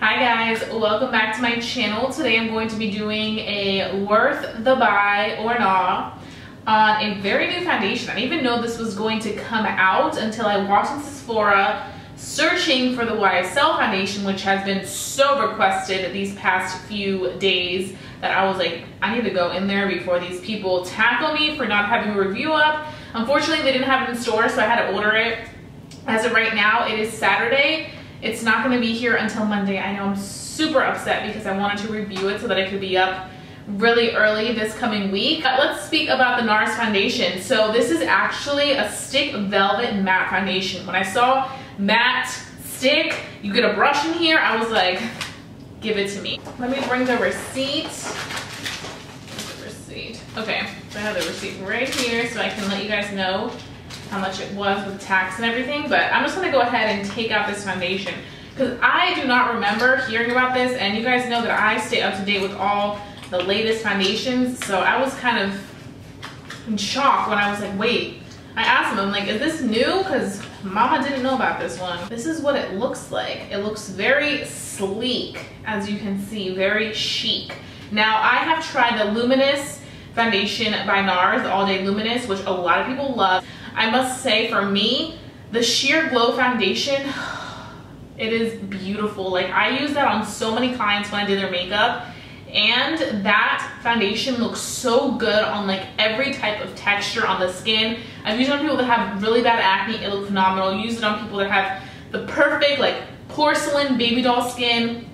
Hi guys, welcome back to my channel. Today I'm going to be doing a worth the buy or not on a very new foundation. I didn't even know this was going to come out until I walked into Sephora searching for the YSL foundation, which has been so requested these past few days that I was like, I need to go in there before these people tackle me for not having a review up. Unfortunately, they didn't have it in store, so I had to order it. As of right now, it is Saturday. It's not going to be here until Monday. I know I'm super upset because I wanted to review it so that it could be up really early this coming week. But let's speak about the Nars foundation. So this is actually a stick velvet matte foundation. When I saw matte stick, you get a brush in here, I was like, give it to me. Let me bring the receipt. Okay, so I have the receipt right here so I can let you guys know how much it was with tax and everything, but I'm just gonna go ahead and take out this foundation because I do not remember hearing about this, and you guys know that I stay up to date with all the latest foundations, so I was kind of in shock when I was like, wait. I asked them, I'm like, is this new? Because mama didn't know about this one. This is what it looks like. It looks very sleek, as you can see, very chic. Now, I have tried the Luminous foundation by Nars, the All Day Luminous, which a lot of people love. I must say, for me, the Sheer Glow foundation, it is beautiful. Like, I use that on so many clients when I do their makeup, and that foundation looks so good on like every type of texture on the skin. I've used it on people that have really bad acne, it looks phenomenal. Use it on people that have the perfect like porcelain baby doll skin,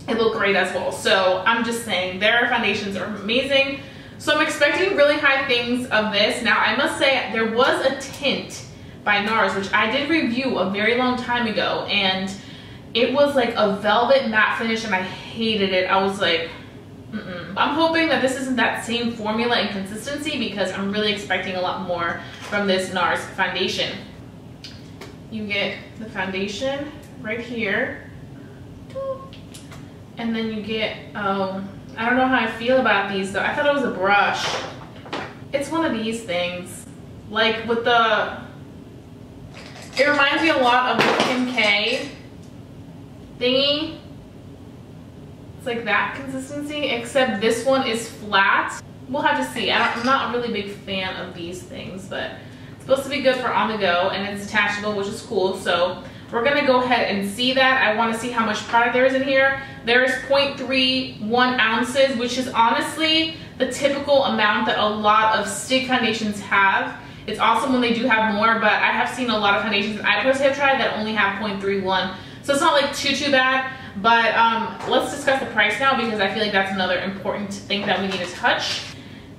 it looked great as well. So I'm just saying, their foundations are amazing. So I'm expecting really high things of this. Now I must say there was a tint by Nars, which I did review a very long time ago, and it was like a velvet matte finish and I hated it. I was like, I'm hoping that this isn't that same formula and consistency because I'm really expecting a lot more from this Nars foundation. You get the foundation right here, and then you get, I don't know how I feel about these though. I thought it was a brush. It's one of these things. Like with the, it reminds me a lot of the Kim K thingy. It's like that consistency, except this one is flat. We'll have to see. I'm not a really big fan of these things, but it's supposed to be good for on the go, and it's detachable, which is cool. So we're gonna go ahead and see that. I wanna see how much product there is in here. There's 0.31 ounces, which is honestly the typical amount that a lot of stick foundations have. It's awesome when they do have more, but I have seen a lot of foundations I personally have tried that only have 0.31. So it's not like too bad, but let's discuss the price now because I feel like that's another important thing that we need to touch.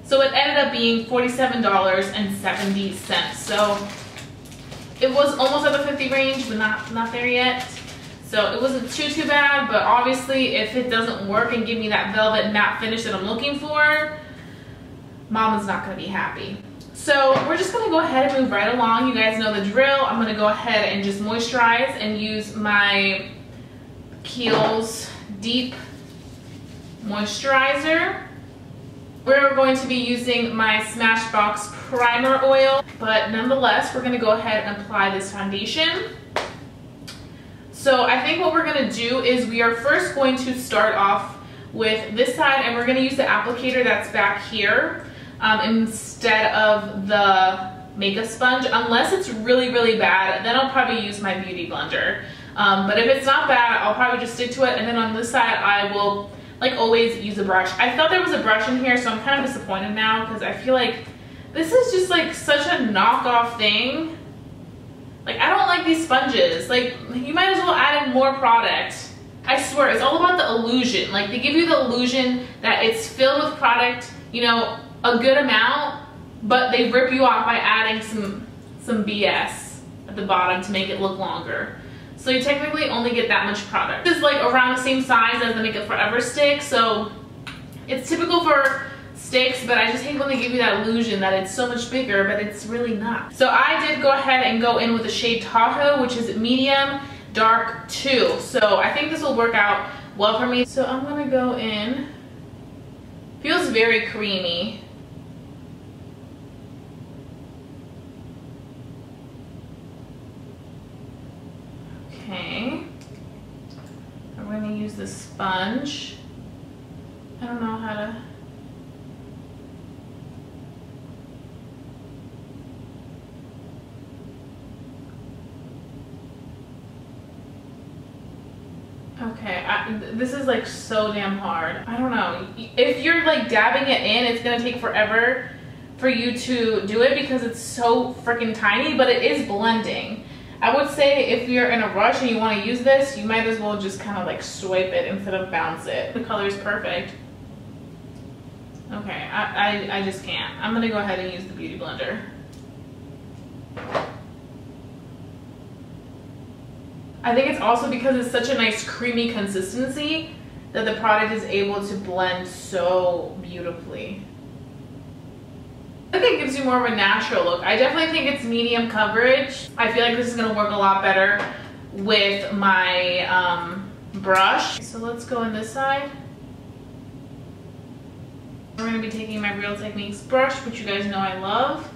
So it ended up being $47.70. So it was almost at the 50 range, but not there yet. So it wasn't too bad, but obviously if it doesn't work and give me that velvet matte finish that I'm looking for, mama's not gonna be happy. So we're just gonna go ahead and move right along. You guys know the drill. I'm gonna go ahead and just moisturize and use my Kiehl's Deep Moisturizer. We're going to be using my Smashbox Primer Oil, but nonetheless, we're gonna go ahead and apply this foundation. So I think what we're gonna do is we are first going to start off with this side, and we're gonna use the applicator that's back here instead of the makeup sponge. Unless it's really bad, then I'll probably use my beauty blender. But if it's not bad, I'll probably just stick to it, and then on this side I will, like always, use a brush. I thought there was a brush in here, so I'm kind of disappointed now because I feel like this is just like such a knockoff thing. Like, I don't like these sponges. Like, you might as well add in more product. I swear, it's all about the illusion. Like, they give you the illusion that it's filled with product, you know, a good amount, but they rip you off by adding some BS at the bottom to make it look longer. So you technically only get that much product. This is like around the same size as the Makeup Forever stick, so it's typical for sticks, but I just hate when they give you that illusion that it's so much bigger, but it's really not. So I did go ahead and go in with the shade Tahoe, which is medium dark 2. So I think this will work out well for me. So I'm gonna go in. Feels very creamy. Okay. I'm gonna use the sponge. I don't know how to. Okay, this is like so damn hard. I don't know. If you're like dabbing it in, it's gonna take forever for you to do it because it's so freaking tiny, but it is blending. I would say if you're in a rush and you want to use this, you might as well just kind of like swipe it instead of bounce it. The color is perfect. Okay, I just can't. I'm gonna go ahead and use the Beauty Blender. I think it's also because it's such a nice creamy consistency that the product is able to blend so beautifully. I think it gives you more of a natural look. I definitely think it's medium coverage. I feel like this is gonna work a lot better with my brush. So let's go on this side. We're gonna be taking my Real Techniques brush, which you guys know I love.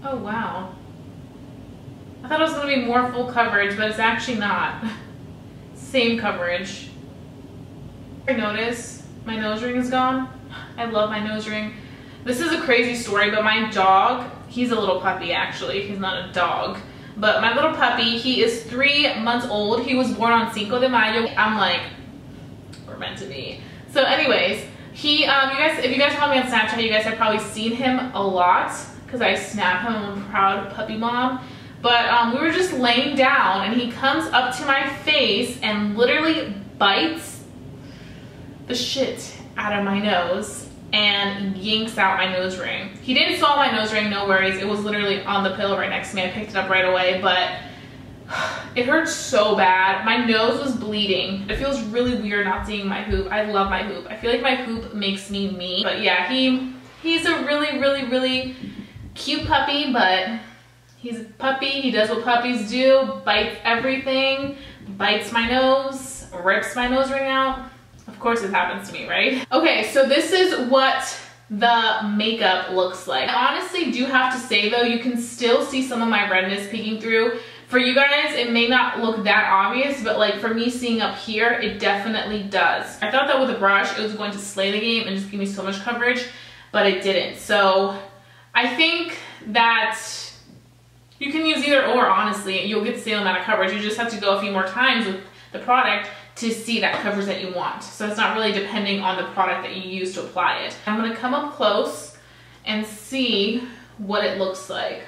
Oh wow. I thought it was gonna be more full coverage, but it's actually not. Same coverage. I notice my nose ring is gone. I love my nose ring. This is a crazy story, but my dog, he's a little puppy actually, he's not a dog. But my little puppy, he is 3 months old. He was born on Cinco de Mayo. I'm like, we're meant to be. So anyways, he, if you guys follow me on Snapchat, you guys have probably seen him a lot because I snap him. I'm a proud puppy mom. But we were just laying down and he comes up to my face and literally bites the shit out of my nose and yanks out my nose ring. He didn't swallow my nose ring, no worries. It was literally on the pillow right next to me. I picked it up right away, but it hurt so bad. My nose was bleeding. It feels really weird not seeing my hoop. I love my hoop. I feel like my hoop makes me me. But yeah, he's a really, really, really cute puppy, but he's a puppy. He does what puppies do, bites everything, bites my nose, rips my nose ring out. Of course it happens to me, right? Okay, so this is what the makeup looks like. I honestly do have to say though, you can still see some of my redness peeking through. For you guys, it may not look that obvious, but like for me seeing up here, it definitely does. I thought that with a brush, it was going to slay the game and just give me so much coverage, but it didn't. So I think that you can use either or, honestly. You'll get the same amount of coverage. You just have to go a few more times with the product to see that coverage that you want. So it's not really depending on the product that you use to apply it. I'm gonna come up close and see what it looks like.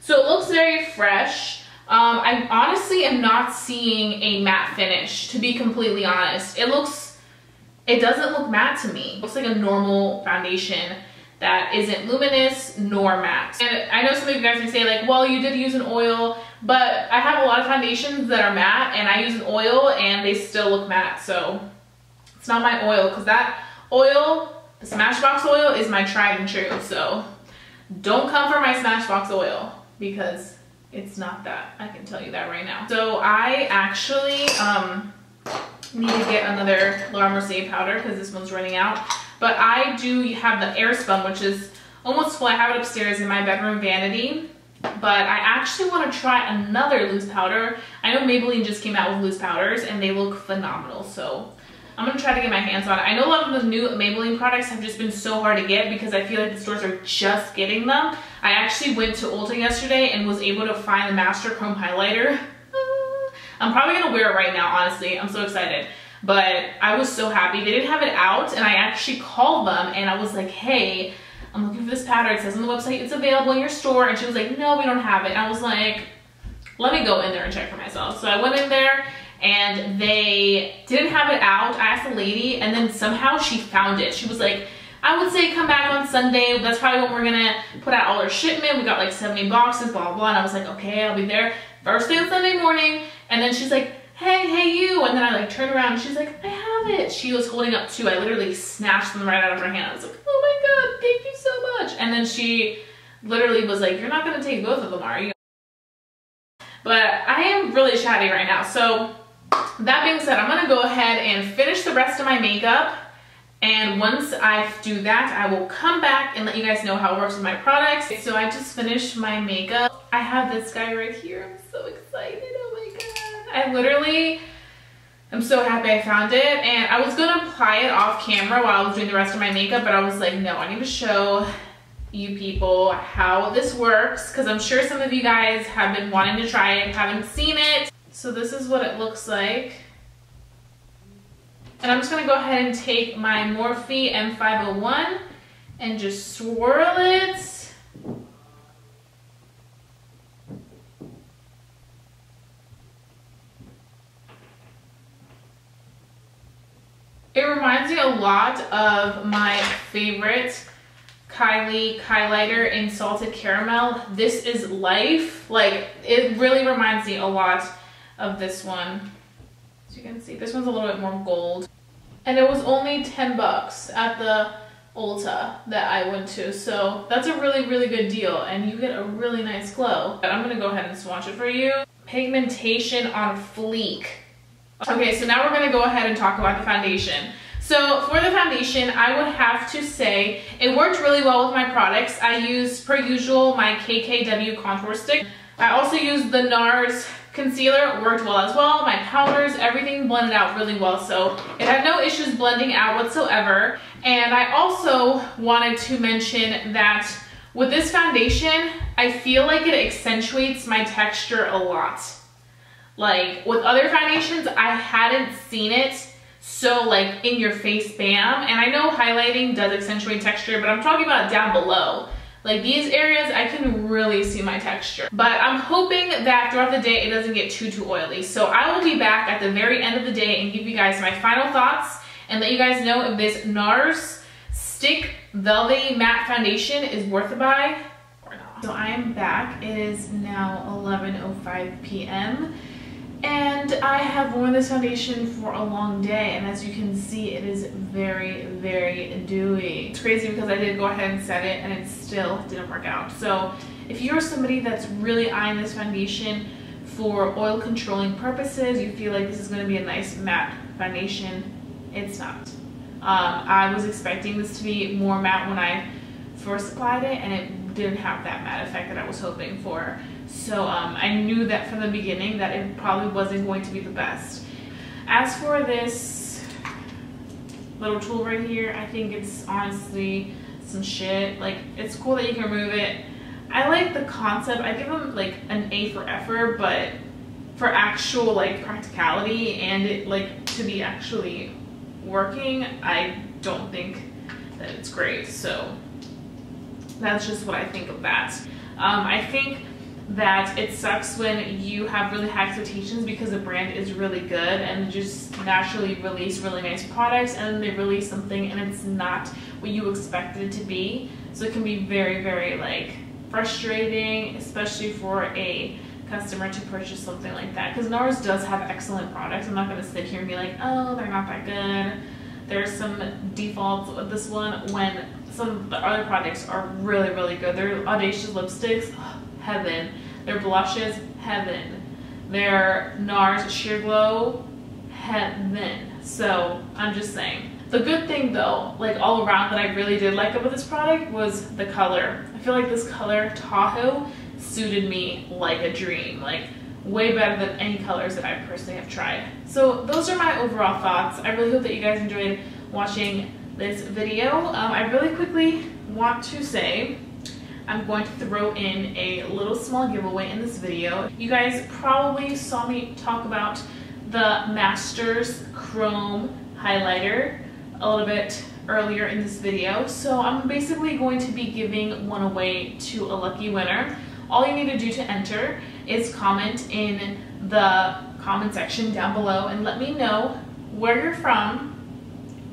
So it looks very fresh. I honestly am not seeing a matte finish, to be completely honest. It doesn't look matte to me. It looks like a normal foundation that isn't luminous nor matte. And I know some of you guys may say like, well, you did use an oil, but I have a lot of foundations that are matte and I use an oil and they still look matte. So it's not my oil, because that oil, the Smashbox oil, is my tried and true. So don't come for my Smashbox oil because it's not that. I can tell you that right now. So I actually need to get another Laura Mercier powder because this one's running out. But I do have the Airspun, which is almost full. I have it upstairs in my bedroom vanity. But I actually want to try another loose powder. I know Maybelline just came out with loose powders and they look phenomenal. So I'm going to try to get my hands on it. I know a lot of the new Maybelline products have just been so hard to get because I feel like the stores are just getting them. I actually went to Ulta yesterday and was able to find the Master Chrome Highlighter. I'm probably going to wear it right now, honestly. I'm so excited. But I was so happy. They didn't have it out and I actually called them and I was like, hey, I'm looking for this powder. It says on the website it's available in your store. And she was like, no, we don't have it. And I was like, let me go in there and check for myself. So I went in there and they didn't have it out. I asked the lady and then somehow she found it. She was like, I would say come back on Sunday. That's probably when we're gonna put out all our shipment. We got like 70 boxes, blah, blah, blah. And I was like, okay, I'll be there first thing on Sunday morning. And then she's like, hey you. And then I like turned around and she's like, I have it. She was holding up two. I literally snatched them right out of her hand. I was like, oh my God, thank you so much. And then she literally was like, you're not gonna take both of them, are you? But I am really chatty right now. So that being said, I'm gonna go ahead and finish the rest of my makeup And once I do that, I will come back and let you guys know how it works with my products. So I just finished my makeup. I have this guy right here. I'm so excited. Oh my God. I literally am so happy I found it. And I was gonna apply it off camera while I was doing the rest of my makeup, but I was like, no, I need to show you people how this works, because I'm sure some of you guys have been wanting to try it, haven't seen it. So this is what it looks like. And I'm just gonna go ahead and take my Morphe M501 and just swirl it. It reminds me a lot of my favorite Kylie highlighter in Salted Caramel. This is Life. Like, it really reminds me a lot of this one. As you can see, this one's a little bit more gold. And it was only 10 bucks at the Ulta that I went to. So that's a really, really good deal. And you get a really nice glow. But I'm gonna go ahead and swatch it for you. Pigmentation on fleek. Okay, so now we're gonna go ahead and talk about the foundation. So for the foundation, I would have to say it worked really well with my products. I used, per usual, my KKW contour stick. I also used the Nars concealer, worked well as well. My powders, everything blended out really well. So it had no issues blending out whatsoever. And I also wanted to mention that with this foundation, I feel like it accentuates my texture a lot. Like with other foundations, I hadn't seen it so like in your face bam. And I know highlighting does accentuate texture, but I'm talking about down below. Like these areas, I can really see my texture. But I'm hoping that throughout the day, it doesn't get too oily. So I will be back at the very end of the day and give you guys my final thoughts and let you guys know if this Nars Stick Velvety Matte Foundation is worth a buy or not. So I am back. It is now 11:05 p.m. And I have worn this foundation for a long day, and as you can see, it is very, very dewy. It's crazy because I did go ahead and set it and it still didn't work out. So if you're somebody that's really eyeing this foundation for oil controlling purposes, you feel like this is going to be a nice matte foundation, it's not. I was expecting this to be more matte when I first applied it, and it didn't have that matte effect that I was hoping for. So I knew that from the beginning that it probably wasn't going to be the best. As for this little tool right here, I think it's honestly some shit. Like, it's cool that you can remove it. I like the concept. I give them like an A for effort, but for actual like practicality and it like to be actually working, I don't think that it's great. So that's just what I think of that. I think that it sucks when you have really high expectations because the brand is really good and just naturally release really nice products, and then they release something and it's not what you expected it to be. So it can be very, very like frustrating, especially for a customer to purchase something like that, because Nars does have excellent products. I'm not going to sit here and be like, oh, they're not that good. There's some defaults with this one when some of the other products are really, really good. Their Audacious lipsticks, oh, heaven. Their blushes, heaven. Their Nars Sheer Glow, heaven. So I'm just saying. The good thing though, like all around that I really did like about this product was the color. I feel like this color, Tahoe, suited me like a dream. Like way better than any colors that I personally have tried. So those are my overall thoughts. I really hope that you guys enjoyed watching this video. I really quickly want to say I'm going to throw in a little small giveaway in this video. You guys probably saw me talk about the Masters Chrome highlighter a little bit earlier in this video. So I'm basically going to be giving one away to a lucky winner. All you need to do to enter is comment in the comment section down below and let me know where you're from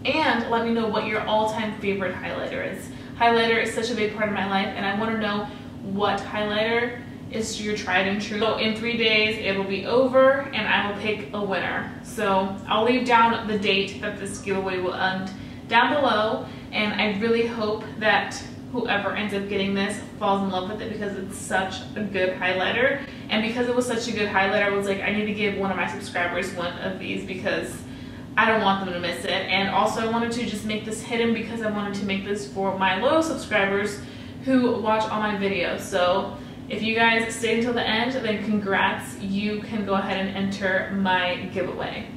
and let me know what your all-time favorite highlighter is. Highlighter is such a big part of my life, and I want to know what highlighter is your tried and true. So in 3 days it will be over and I will pick a winner. So I'll leave down the date that this giveaway will end down below, and I really hope that whoever ends up getting this falls in love with it because it's such a good highlighter. And because it was such a good highlighter, I was like, I need to give one of my subscribers one of these because I don't want them to miss it. And also I wanted to just make this hidden because I wanted to make this for my loyal subscribers who watch all my videos. So if you guys stayed until the end, then congrats, you can go ahead and enter my giveaway.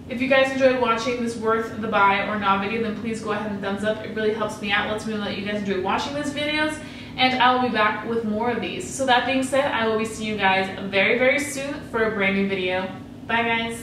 If you guys enjoyed watching this worth the buy or not video, then please go ahead and thumbs up. It really helps me out, lets me know that you guys enjoy watching these videos, and I will be back with more of these. So that being said, I will be seeing you guys very, very soon for a brand new video. Bye guys.